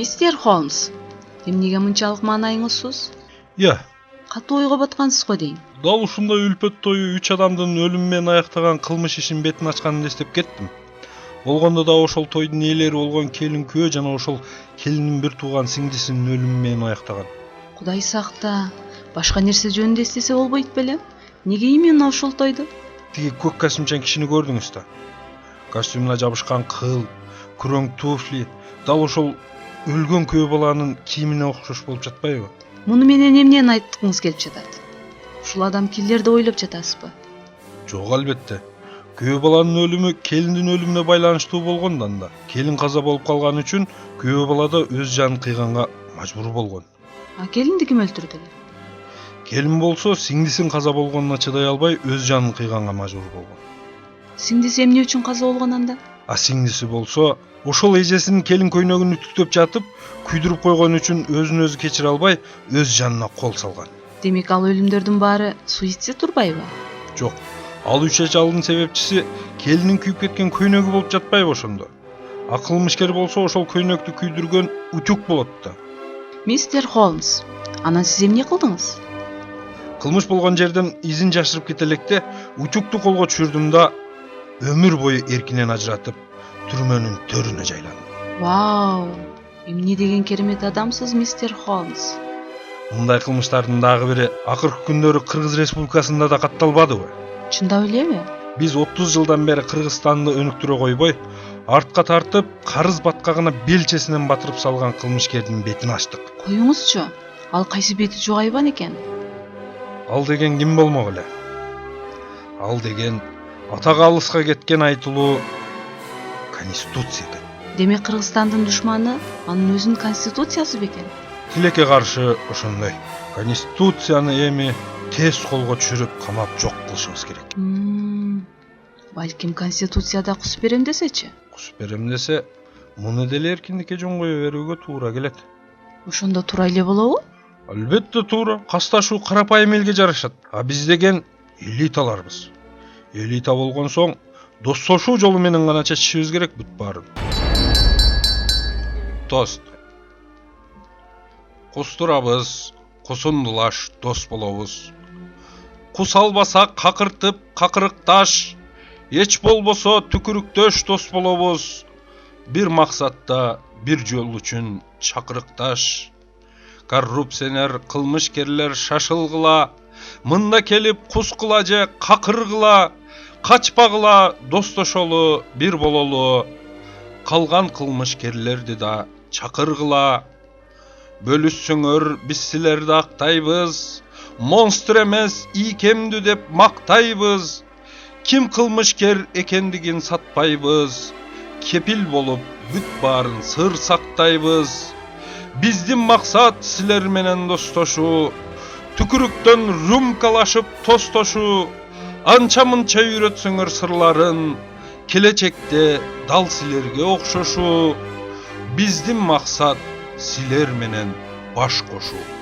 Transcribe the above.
Мистер Холмс, эмнеге мынчалык маанайыңызсыз? Иә, Катуу ойго баткансыз го дейм. дал ушундай үлпөт тою 3 адамдын өлүмү менен аяктаган кылмыш ишин бетин ачканын эстеп кеттим. Болгондо да ошол тойдун ээлери болгон келин күйөө жана ошол келиндин бир тууган сиңдисинин өлүмү менен аяктаган. Кудай сакта, башка нерсе жөнүндө эстесе болбойт белем? Неге именно ошол тойду? Тиги көк костюмчан кишини көрдүңүз да. Костюмуна жабышкан кыл, күрөң туфли, дал ошол өлгөн күйөө баланын кийимине окшош болуп жатпайбы? Муну менен эмнени айткыңыз келип жатат? Ушул адам киллерди ойлоп жатасызбы? Жок, албетте. Күйөө баланын өлүмү келиндин өлүмүнө байланыштуу болгондон да келин каза болуп калган үчүн күйөө бала да өз жанын кыйганга мажбур болгон. А келинди ким өлтүрдү? Келин болсо сиңдисин каза болгонуна чыдай албай өз жанын кыйганга мажбур болгон. Сиңдиси эмне үчүн каза болгон анда? А сиңдиси болсо ошол эжесинин келин көйнөгүн үтүктөп жатып, күйдүрүп койгон үчүн өзүн өзү кечире албай өз жанына кол салган. Демек ал өлүмдөрдүн баары суицид турбайбы? Жок. Ал 3 ажалдын себепчиси келинин күйүп кеткен көйнөгү болуп жатпайбы ошондо? А кылмышкер болсо ошол көйнөктү күйдүргөн утюг болот да. Мистер Холмс, анан сиз эмне кылдыңыз? Кылмыш болгон жерден изин жашырып кете электе утюгту колго түшүрдүм да өмүр бою эркинен ажыратып түрмөнүн төрүнө жайландым. Вау! Эмне деген керемет адамсыз, мистер Холмс. Мындай кылмыштардын дагы бири акыркы күндөрү Кыргыз Республикасында да катталбадыбы? Чындап элеби? Биз 30 жылдан бери Кыргызстанды өнүктүрө койбой, артка тартып, карыз баткагына белчесинен батырып салган кылмышкердин бетин ачтык. Коюңузчу, ал кайсы бети жугайбан экен? Ал деген ким болмок эле? Ал деген атак алыска кеткен айтылуу Конституция экен. Демек Кыргызстандын душманы анын өзүнүн конституциясы бекен? Тилекке каршы ошондой. Конституцияны эми тез колго түшүрүп камап жок кылышыбыз керек. Балким конституцияда кус берем десечи? Кус берем десе, муну деле эркиндикке жон кое берүүгө туура келет. Ошондо туура эле болобу? Албетте туура. Касташуу карапайым элге жарашат. А биз деген элиталарбыз. Элита болгон соң достошуу жолу менен гана чечишибиз керек бүт баарын. Тост. Кустурабыз, кусундулаш дос болобуз. Кус албаса какыртып какырыкташ, эч болбосо түкүрүктөш дос болобуз. Бир максатта, бир жол үчүн чакырыкташ. Коррупционер, кылмышкерлер шашылгыла, мында келип кус кыла же какыргыла, качпагыла, достошолу, бир бололу. Калган кылмышкерлерди да чакыргыла. Бөлүшсөңөр биз силерди актайбыз, монстр эмес ийкемдүү деп мактайбыз. Ким кылмышкер экендигин сатпайбыз, кепил болуп бүт баарын сыр сактайбыз. Биздин максат силер менен достошуу, түкүрүктөн рюмкалашып тостошуу. Анча-мынча үйрөтсөңөр сырларын, келечекте дал силерге окшошуу. Биздин максат силер менен баш кошуу.